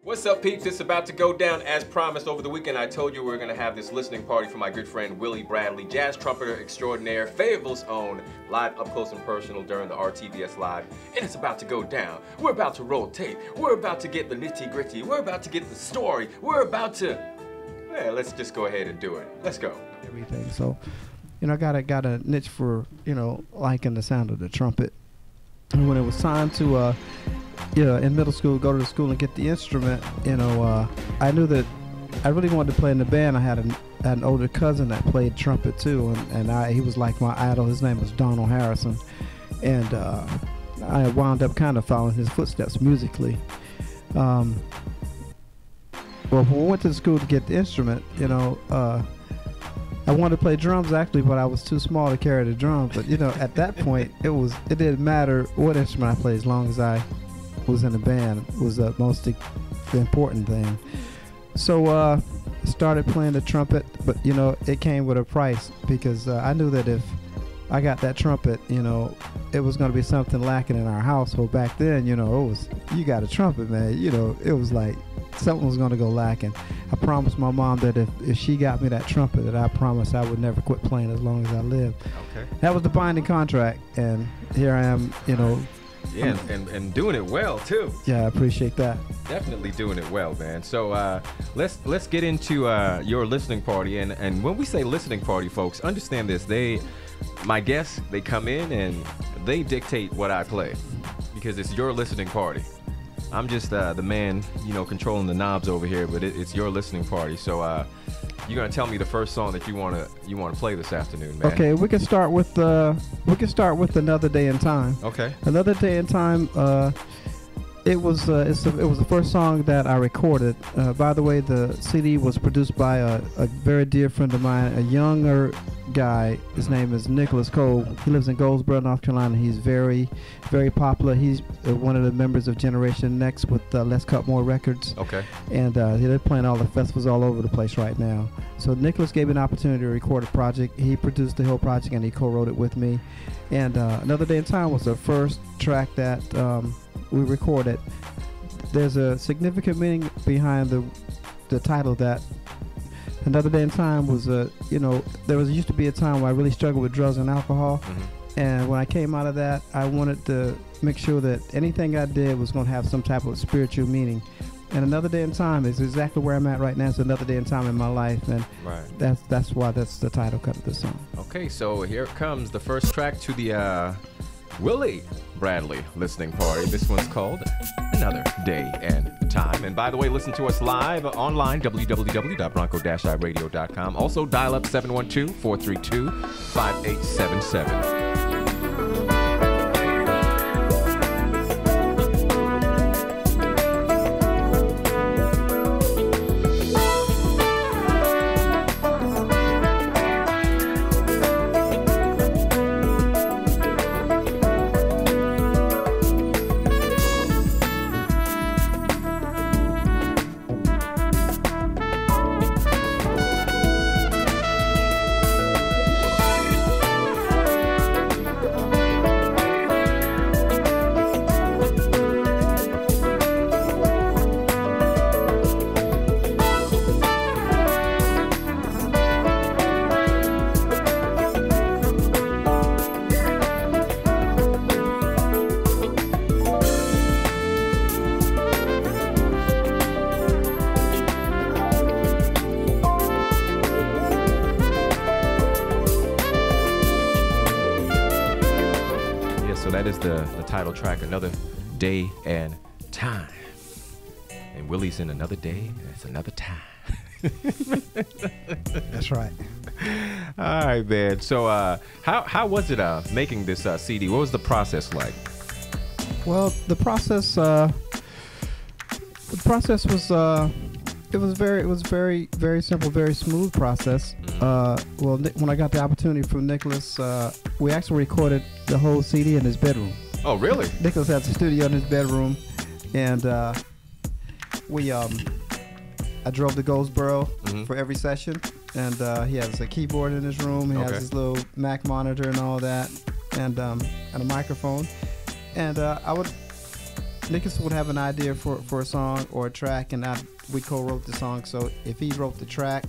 What's up, peeps? It's about to go down. As promised, over the weekend I told you we were going to have this listening party for my good friend Willie Bradley, jazz trumpeter extraordinaire, Fayetteville's own, live up close and personal during the RTVS Live. And it's about to go down. We're about to roll tape. We're about to get the nitty gritty. We're about to get the story. We're about to... Yeah, let's just go ahead and do it. Let's go. Everything. So, I got a niche for, liking the sound of the trumpet. And when it was time to... in middle school, go to the school and get the instrument, I knew that I really wanted to play in the band. I had an older cousin that played trumpet too, and he was like my idol. His name was Donald Harrison, and I wound up kind of following his footsteps musically. Well, when we went to the school to get the instrument, I wanted to play drums actually, but I was too small to carry the drums. But at that point, it didn't matter what instrument I played as long as I was in the band was the most important thing. So started playing the trumpet, but it came with a price because I knew that if I got that trumpet, it was going to be something lacking in our household. Back then, it was, you got a trumpet, man, it was like something was going to go lacking. I promised my mom that if she got me that trumpet, that I promised I would never quit playing as long as I lived. Okay. That was the binding contract, and here I am, Yeah, and doing it well too. Yeah, I appreciate that. Definitely doing it well, man. So let's get into your listening party, and when we say listening party, folks, understand this: my guests, they come in and they dictate what I play because it's your listening party. I'm just the man, controlling the knobs over here, but it's your listening party. So you're gonna tell me the first song that you wanna play this afternoon, man. Okay, we can start with Another Day in Time. Okay. Another Day in Time. It was the first song that I recorded. By the way, the CD was produced by a very dear friend of mine, a younger guy. His name is Nicholas Cole. He lives in Goldsboro, North Carolina. He's very, very popular. He's one of the members of Generation Next with Let's Cut More Records. Okay. And they're playing all the festivals all over the place right now. So Nicholas gave me an opportunity to record a project. He produced the whole project and he co-wrote it with me. And Another Day in Time was the first track that we recorded. There's a significant meaning behind the title. That Another Day in Time was there used to be a time where I really struggled with drugs and alcohol. Mm-hmm. And when I came out of that, I wanted to make sure that anything I did was going to have some type of spiritual meaning. And Another Day in Time is exactly where I'm at right now. It's another day in time in my life, and that's why that's the title cut of the song. Okay, so here comes the first track to the Willie Bradley listening party. This one's called Another Day and Time. And by the way, listen to us live online, www.bronco-iradio.com. Also, dial up 712-432-5877. That is the title track, Another Day and Time. And Willie's in another day, and it's another time. That's right. All right, man. So how was it making this CD? What was the process like? Well, the process was it was very, very simple, very smooth process. When I got the opportunity from Nicholas, we actually recorded the whole CD in his bedroom. Oh, really? Nicholas has a studio in his bedroom, and I drove to Goldsboro for every session, and he has a keyboard in his room. He has his little Mac monitor and all that, and a microphone. And I would Nicholas would have an idea for a song or a track, and we co-wrote the song. So if he wrote the track,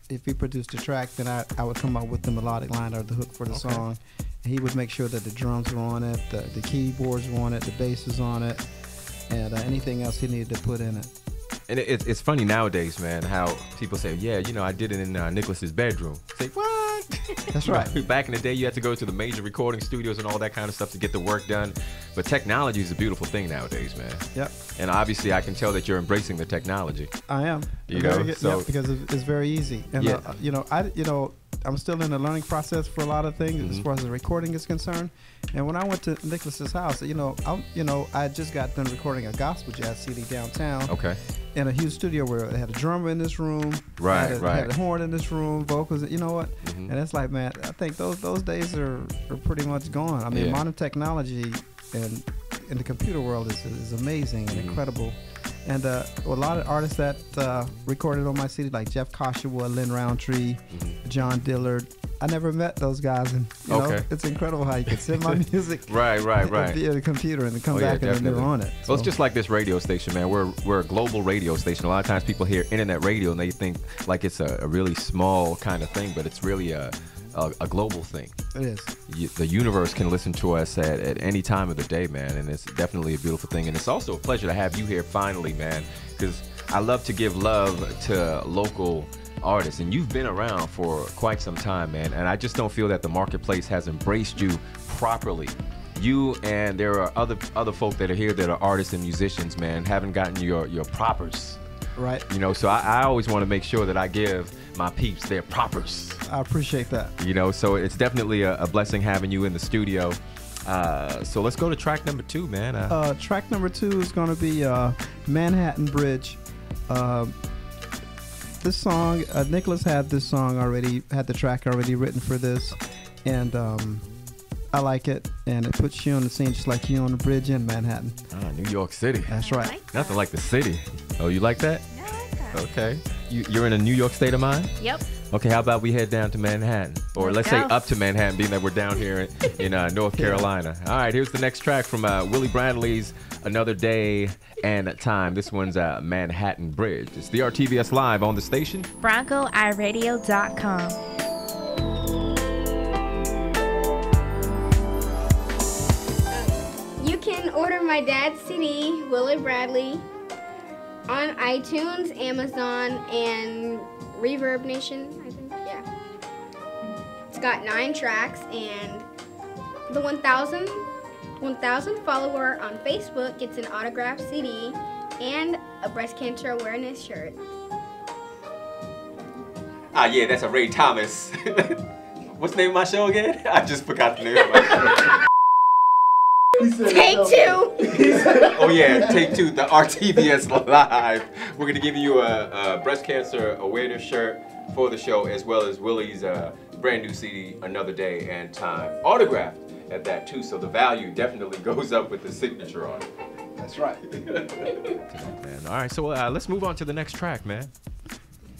if he produced the track, then I would come up with the melodic line or the hook for the song. And he would make sure that the drums were on it, the keyboards were on it, the bass was on it, and anything else he needed to put in it. And it's funny nowadays, man, how people say, yeah, you know, I did it in Nicholas's bedroom. Say, what? That's right. Back in the day, you had to go to the major recording studios and all that kind of stuff to get the work done. But technology is a beautiful thing nowadays, man. Yep. And obviously, I can tell that you're embracing the technology. I am. You know, so because it's very easy. And I'm still in the learning process for a lot of things as far as the recording is concerned. And when I went to Nicholas's house, I just got done recording a gospel jazz CD downtown. Okay. In a huge studio where they had a drummer in this room, right, had a horn in this room, vocals. You know what? And it's like, man, I think those days are pretty much gone. I mean, modern technology and in the computer world is amazing and incredible. And a lot of artists that recorded on my CD, like Jeff Koshua, Lynn Roundtree, John Dillard. I never met those guys, and you know, it's incredible how you can send my music right via the computer and come back and they're on it. Well, it's just like this radio station, man. We're a global radio station. A lot of times people hear internet radio and they think like it's a really small kind of thing, but it's really a global thing. It is. The universe can listen to us at any time of the day, man, and it's definitely a beautiful thing. And it's also a pleasure to have you here finally, man, because I love to give love to local artists, and you've been around for quite some time, man, and I just don't feel that the marketplace has embraced you properly. You and there are other folk that are here that are artists and musicians, man, haven't gotten your propers. Right. You know, so I always want to make sure that I give my peeps their propers. I appreciate that. You know, so it's definitely a blessing having you in the studio. So let's go to track number 2, man. Track number 2 is going to be Manhattan Bridge. This song, Nicholas had this song already, had the track already written for this, and I like it, and it puts you on the scene just like you on the bridge in Manhattan. New York City. That's right. Nothing like the city. Oh, you like that? Yeah, I like that. Okay. You're in a New York state of mind? Yep. Okay, how about we head down to Manhattan? Or let's say up to Manhattan, being that we're down here in North Carolina. All right, here's the next track from Willie Bradley's Another Day and Time. This one's Manhattan Bridge. It's the RTVS Live on the station. BroncoiRadio.com. You can order my dad's CD, Willie Bradley, on iTunes, Amazon, and Reverb Nation, I think. Yeah. It's got 9 tracks, and the 1,000 follower on Facebook gets an autographed CD and a breast cancer awareness shirt. Yeah, that's a Ray Thomas. What's the name of my show again? I just forgot the name of my show. Take 2. Oh yeah, take 2, the RTVS Live. We're gonna give you a breast cancer awareness shirt for the show, as well as Willie's brand new CD, Another Day and Time, autographed at that too. So the value definitely goes up with the signature on it. That's right. Man. All right, so let's move on to the next track, man.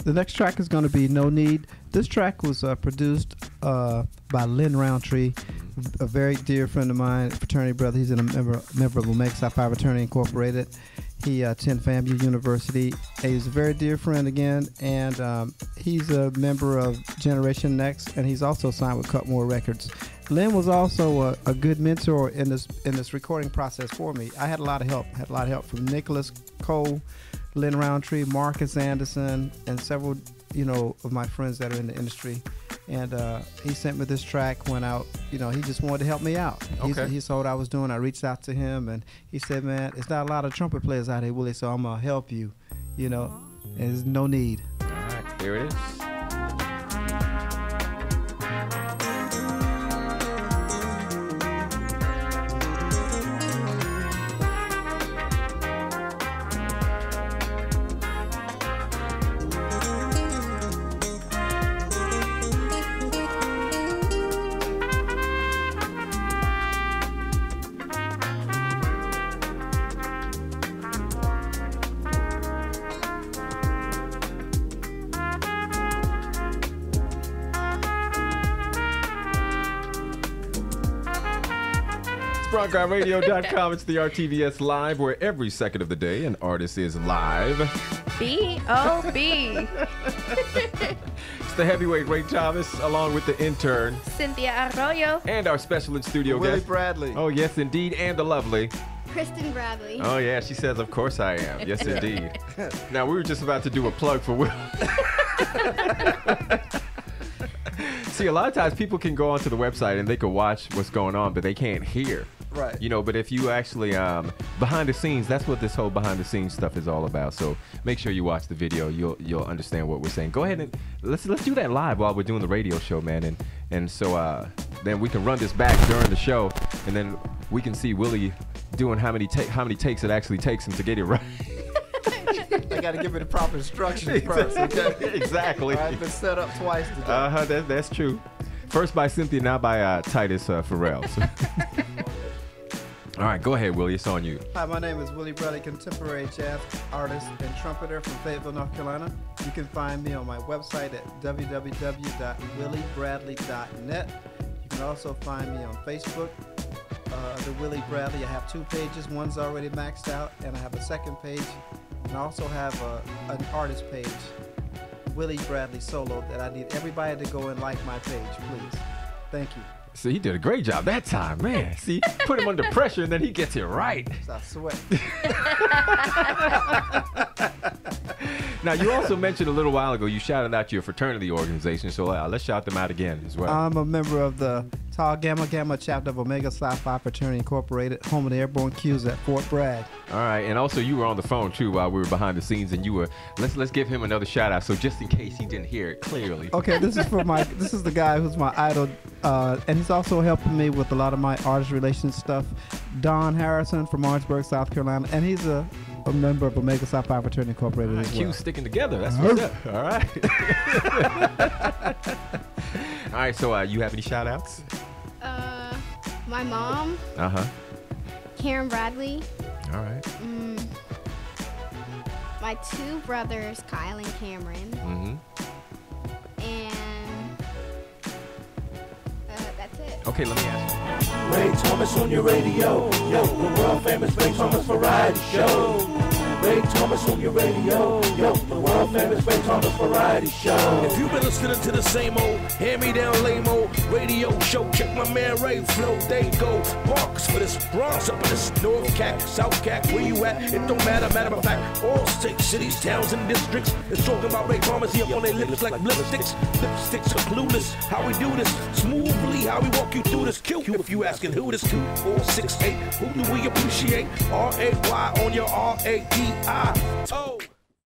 The next track is going to be No Need. This track was produced by Lynn Roundtree, a very dear friend of mine, fraternity brother. He's a member of Omega Psi Phi Fraternity Incorporated. He attended FAMU University. He's a very dear friend again, and he's a member of Generation Next, and he's also signed with Cutmore Records. Lynn was also a good mentor in this recording process for me. I had a lot of help. Had a lot of help from Nicholas Cole, Lynn Roundtree, Marcus Anderson, and several, of my friends that are in the industry. And he sent me this track, went out, he just wanted to help me out. Okay. He saw what I was doing. I reached out to him, and he said, man, it's not a lot of trumpet players out here, Willie, so I'm going to help you, and there's no need. All right, here it is. BronkGuyRadio.com. It's the RTVS Live, where every second of the day an artist is live. B.O.B. It's the heavyweight Ray Thomas, along with the intern Cynthia Arroyo. and our special in studio Willie guest. Bradley. Oh, yes, indeed, and the lovely. Kristen Bradley. Oh, yeah, she says, of course I am. Yes, indeed. Now, we were just about to do a plug for Will. See, a lot of times people can go onto the website and they can watch what's going on, but they can't hear. Right. You know, but if you actually, behind the scenes, that's what this whole behind the scenes stuff is all about. So make sure you watch the video. You'll understand what we're saying. Go ahead and let's do that live while we're doing the radio show, man. And so then we can run this back during the show, and then we can see Willie doing how many takes it actually takes him to get it right. I got to give it the proper instructions first. Okay? Exactly. I've been set up twice today. That's true. First by Cynthia, now by Titus Farrell. So. All right, go ahead, Willie. It's on you. Hi, my name is Willie Bradley, contemporary jazz artist and trumpeter from Fayetteville, North Carolina. You can find me on my website at www.williebradley.net. You can also find me on Facebook, The Willie Bradley. I have 2 pages. One's already maxed out, and I have a second page. And I also have an artist page, Willie Bradley Solo, that I need everybody to go and like my page, please. Thank you. See, he did a great job that time, man. See, put him under pressure, and then he gets it right. I sweat. Now, you also mentioned a little while ago, you shouted out your fraternity organization, so let's shout them out again as well. I'm a member of the Tau Gamma Gamma chapter of Omega Psi Phi Fraternity Incorporated, home of the Airborne Qs at Fort Bragg. All right, and also you were on the phone too while we were behind the scenes, and you were. Let's give him another shout out, so just in case he didn't hear it clearly. Okay, this is the guy who's my idol, and he's also helping me with a lot of my artist relations stuff. Don Harrison from Orangeburg, South Carolina, and he's a member of Omega Psi Phi Fraternity Incorporated as well. Q's sticking together. That's what's up. All right. All right. So you have any shout outs? My mom. Karen Bradley. All right. My 2 brothers, Kyle and Cameron. And that's it. Okay, let me ask you. Ray Thomas on your radio, yo, the world famous Ray Thomas variety show. Ray Thomas on your radio, yo, the world famous Ray Thomas variety show. If you've been listening to the same old, hand-me-down lame-old radio show, check my man Ray Flow, they go. Parks for this Bronx, up in this North Cac, South Cac, where you at? It don't matter, matter of fact, all states, cities, towns, and districts is talking about Ray Thomas, he up on their lips like lipsticks. Lipsticks are clueless, how we do this smoothly, how we walk you through this Q. If you asking who this 2468, who do we appreciate? R-A-Y on your R-A-D-I. Oh.